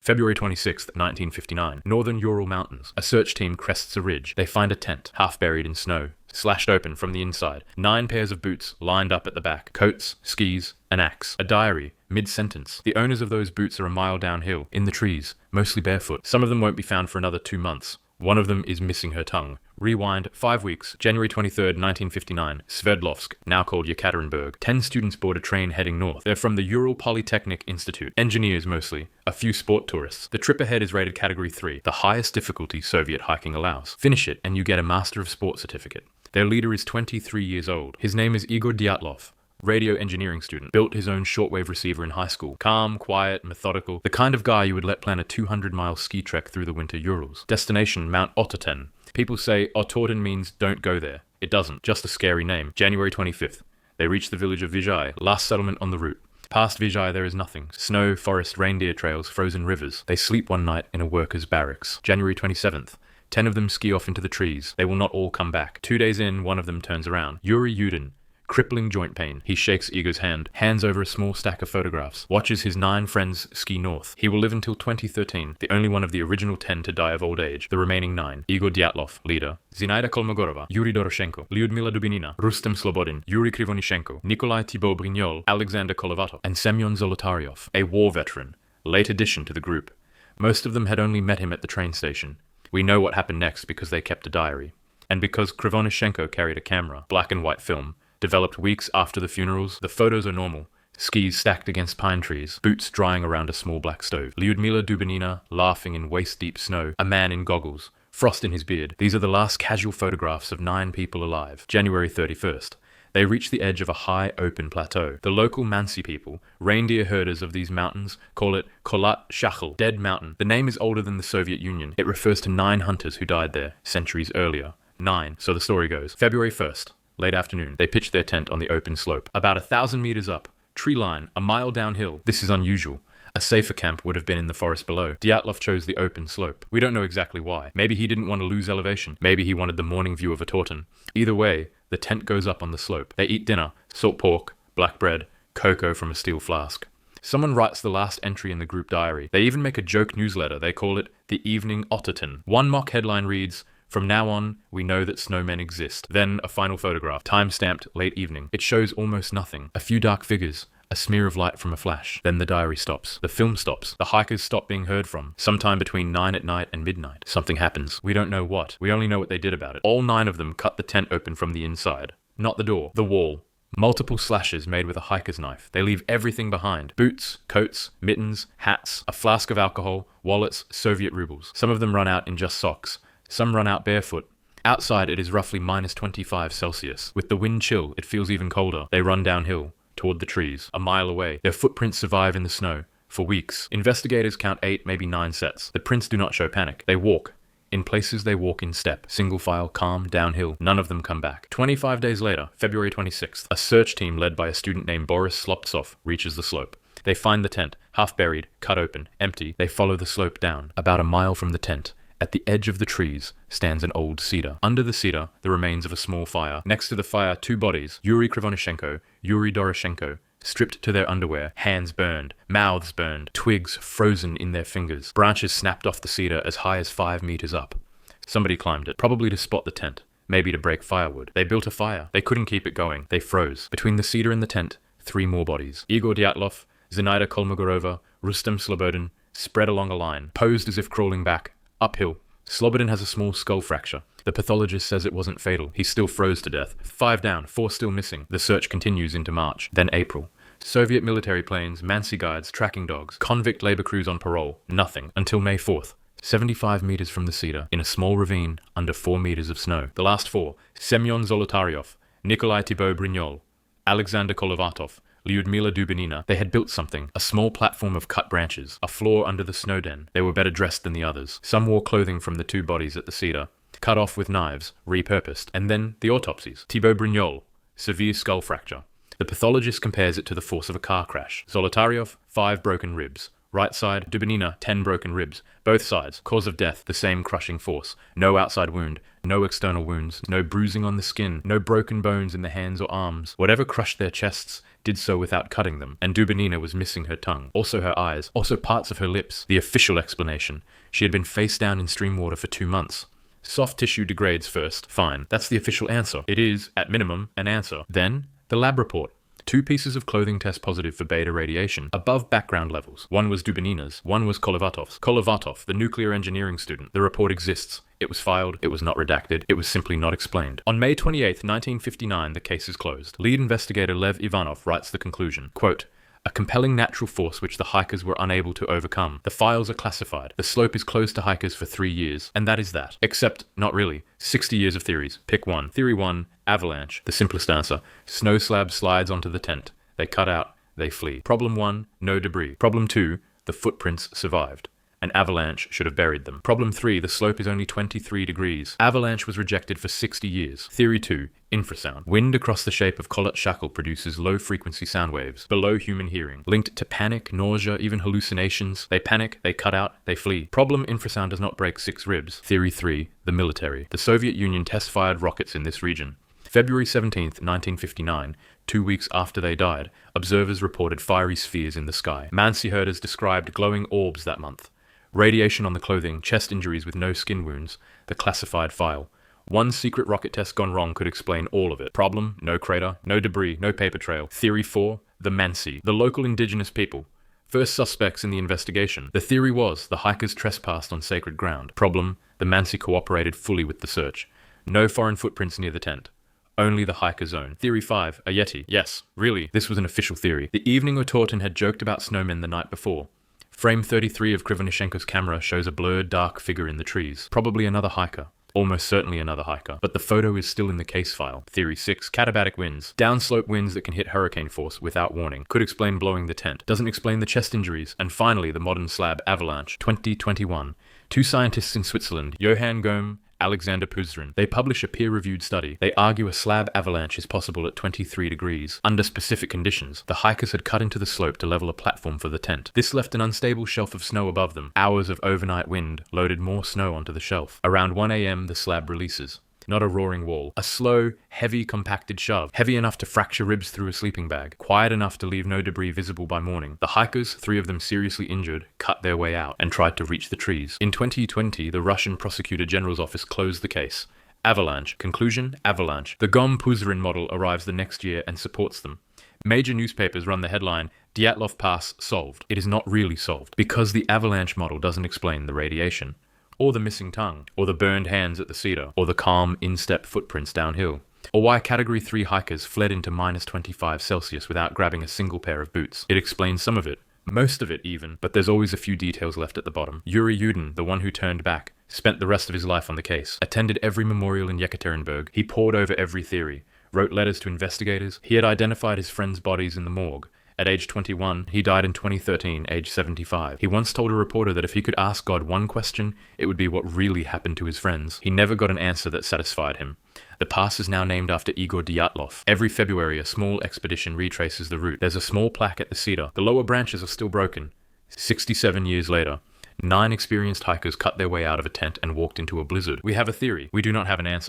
February 26th, 1959. Northern Ural Mountains. A search team crests a ridge. They find a tent, half buried in snow, slashed open from the inside. 9 pairs of boots lined up at the back. Coats, skis, an axe. A diary, mid-sentence. The owners of those boots are a mile downhill, in the trees, mostly barefoot. Some of them won't be found for another 2 months. One of them is missing her tongue. Rewind 5 weeks, January 23rd, 1959, Sverdlovsk, now called Yekaterinburg. 10 students board a train heading north. They're from the Ural Polytechnic Institute. Engineers mostly. A few sport tourists. The trip ahead is rated Category 3, the highest difficulty Soviet hiking allows. Finish it and you get a Master of Sport certificate. Their leader is 23 years old. His name is Igor Dyatlov. Radio engineering student, built his own shortwave receiver in high school. Calm, quiet, methodical, the kind of guy you would let plan a 200-mile ski trek through the winter Urals. Destination, Mount Ototen. People say Ototen means don't go there. It doesn't, just a scary name. January 25th. They reach the village of Vizhai, last settlement on the route. Past Vizhai there is nothing. Snow, forest, reindeer trails, frozen rivers. They sleep one night in a workers' barracks. January 27th. 10 of them ski off into the trees. They will not all come back. 2 days in, one of them turns around. Yuri Yudin. Crippling joint pain. He shakes Igor's hand, hands over a small stack of photographs, watches his 9 friends ski north. He will live until 2013, the only one of the original 10 to die of old age. The remaining 9. Igor Dyatlov, leader. Zinaida Kolmogorova, Yuri Doroshenko, Lyudmila Dubinina, Rustem Slobodin, Yuri Krivonishenko, Nikolai Thibault-Brignol, Alexander Kolovatov, and Semyon Zolotaryov, a war veteran, late addition to the group. Most of them had only met him at the train station. We know what happened next because they kept a diary. And because Krivonishenko carried a camera, black and white film, developed weeks after the funerals. The photos are normal. Skis stacked against pine trees, boots drying around a small black stove. Lyudmila Dubinina laughing in waist-deep snow, a man in goggles, frost in his beard. These are the last casual photographs of 9 people alive. January 31st. They reach the edge of a high, open plateau. The local Mansi people, reindeer herders of these mountains, call it Kolat Shachel, Dead Mountain. The name is older than the Soviet Union. It refers to 9 hunters who died there, centuries earlier. 9, so the story goes. February 1st. Late afternoon, they pitch their tent on the open slope. About 1,000 meters up, tree line, a mile downhill. This is unusual. A safer camp would have been in the forest below. Dyatlov chose the open slope. We don't know exactly why. Maybe he didn't want to lose elevation. Maybe he wanted the morning view of Ototen. Either way, the tent goes up on the slope. They eat dinner, salt pork, black bread, cocoa from a steel flask. Someone writes the last entry in the group diary. They even make a joke newsletter. They call it The Evening Ototen. One mock headline reads, "From now on, we know that snowmen exist." Then a final photograph, time-stamped late evening. It shows almost nothing. A few dark figures, a smear of light from a flash. Then the diary stops. The film stops. The hikers stop being heard from. Sometime between 9 at night and midnight. Something happens. We don't know what. We only know what they did about it. All 9 of them cut the tent open from the inside. Not the door. The wall. Multiple slashes made with a hiker's knife. They leave everything behind. Boots, coats, mittens, hats, a flask of alcohol, wallets, Soviet rubles. Some of them run out in just socks. Some run out barefoot. Outside it is roughly minus 25 Celsius. With the wind chill, it feels even colder. They run downhill, toward the trees, a mile away. Their footprints survive in the snow, for weeks. Investigators count 8, maybe 9 sets. The prints do not show panic. They walk. In places they walk in step, single file, calm, downhill. None of them come back. 25 days later, February 26th, a search team led by a student named Boris Sloptsov reaches the slope. They find the tent, half buried, cut open, empty. They follow the slope down. About a mile from the tent, at the edge of the trees, stands an old cedar. Under the cedar, the remains of a small fire. Next to the fire, 2 bodies, Yuri Krivonishenko, Yuri Doroshenko, stripped to their underwear, hands burned, mouths burned, twigs frozen in their fingers, branches snapped off the cedar as high as 5 meters up. Somebody climbed it, probably to spot the tent, maybe to break firewood. They built a fire. They couldn't keep it going. They froze. Between the cedar and the tent, 3 more bodies. Igor Dyatlov, Zinaida Kolmogorova, Rustem Slobodin, spread along a line, posed as if crawling back. Uphill. Slobodin has a small skull fracture. The pathologist says it wasn't fatal. He still froze to death. 5 down, 4 still missing. The search continues into March, then April. Soviet military planes, Mansi guides, tracking dogs, convict labor crews on parole. Nothing. Until May 4th. 75 meters from the cedar, in a small ravine, under 4 meters of snow. The last 4. Semyon Zolotaryov, Nikolai Thibault-Brignol, Alexander Kolovatov, Lyudmila Dubinina. They had built something, a small platform of cut branches, a floor under the snow den. They were better dressed than the others. Some wore clothing from the 2 bodies at the cedar, cut off with knives, repurposed. And then the autopsies. Thibault-Brignol, severe skull fracture. The pathologist compares it to the force of a car crash. Zolotaryov, 5 broken ribs. Right side, Dubinina, 10 broken ribs. Both sides, cause of death, the same crushing force. No outside wound, no external wounds, no bruising on the skin, no broken bones in the hands or arms. Whatever crushed their chests did so without cutting them, and Dubinina was missing her tongue, also her eyes, also parts of her lips. The official explanation: she had been face down in stream water for 2 months. Soft tissue degrades first, fine. That's the official answer. It is, at minimum, an answer. Then, the lab report. 2 pieces of clothing test positive for beta radiation, above background levels. One was Dubinina's, one was Kolovatov's. Kolovatov, the nuclear engineering student. The report exists. It was filed, it was not redacted, it was simply not explained. On May 28, 1959, the case is closed. Lead investigator Lev Ivanov writes the conclusion, quote, "A compelling natural force which the hikers were unable to overcome. The files are classified. The slope is closed to hikers for 3 years. And that is that. Except, not really. 60 years of theories. Pick one. Theory 1, avalanche. The simplest answer. Snow slab slides onto the tent. They cut out. They flee. Problem 1, no debris. Problem 2, the footprints survived. An avalanche should have buried them. Problem 3, the slope is only 23 degrees. Avalanche was rejected for 60 years. Theory 2, infrasound. Wind across the shape of Collet shackle produces low-frequency sound waves, below human hearing, linked to panic, nausea, even hallucinations. They panic, they cut out, they flee. Problem, infrasound does not break 6 ribs. Theory 3, the military. The Soviet Union test-fired rockets in this region. February 17th, 1959, 2 weeks after they died, observers reported fiery spheres in the sky. Mansi herders described glowing orbs that month. Radiation on the clothing, chest injuries with no skin wounds, the classified file. One secret rocket test gone wrong could explain all of it. Problem, no crater, no debris, no paper trail. Theory 4, the Mansi, the local indigenous people. First suspects in the investigation. The theory was the hikers trespassed on sacred ground. Problem, the Mansi cooperated fully with the search. No foreign footprints near the tent. Only the hiker's own. Theory 5, a Yeti. Yes, really, this was an official theory. The evening Otortin had joked about snowmen the night before. Frame 33 of Krivonishenko's camera shows a blurred, dark figure in the trees. Probably another hiker. Almost certainly another hiker. But the photo is still in the case file. Theory 6, katabatic winds. Downslope winds that can hit hurricane force without warning. Could explain blowing the tent. Doesn't explain the chest injuries. And finally, the modern slab avalanche. 2021. 2 scientists in Switzerland, Johann Gohm, Alexander Puzrin. They publish a peer-reviewed study. They argue a slab avalanche is possible at 23 degrees. Under specific conditions, the hikers had cut into the slope to level a platform for the tent. This left an unstable shelf of snow above them. Hours of overnight wind loaded more snow onto the shelf. Around 1 a.m., the slab releases. Not a roaring wall. A slow, heavy, compacted shove. Heavy enough to fracture ribs through a sleeping bag. Quiet enough to leave no debris visible by morning. The hikers, 3 of them seriously injured, cut their way out and tried to reach the trees. In 2020, the Russian Prosecutor General's office closed the case. Avalanche. Conclusion, avalanche. The Gohm-Puzrin model arrives the next year and supports them. Major newspapers run the headline, Dyatlov Pass solved. It is not really solved, because the avalanche model doesn't explain the radiation, or the missing tongue, or the burned hands at the cedar, or the calm, in-step footprints downhill, or why Category 3 hikers fled into minus 25 Celsius without grabbing a single pair of boots. It explains some of it, most of it even, but there's always a few details left at the bottom. Yuri Yudin, the one who turned back, spent the rest of his life on the case, attended every memorial in Yekaterinburg. He pored over every theory, wrote letters to investigators. He had identified his friends' bodies in the morgue. At age 21, he died in 2013, age 75. He once told a reporter that if he could ask God one question, it would be what really happened to his friends. He never got an answer that satisfied him. The pass is now named after Igor Dyatlov. Every February, a small expedition retraces the route. There's a small plaque at the cedar. The lower branches are still broken. 67 years later, 9 experienced hikers cut their way out of a tent and walked into a blizzard. We have a theory. We do not have an answer.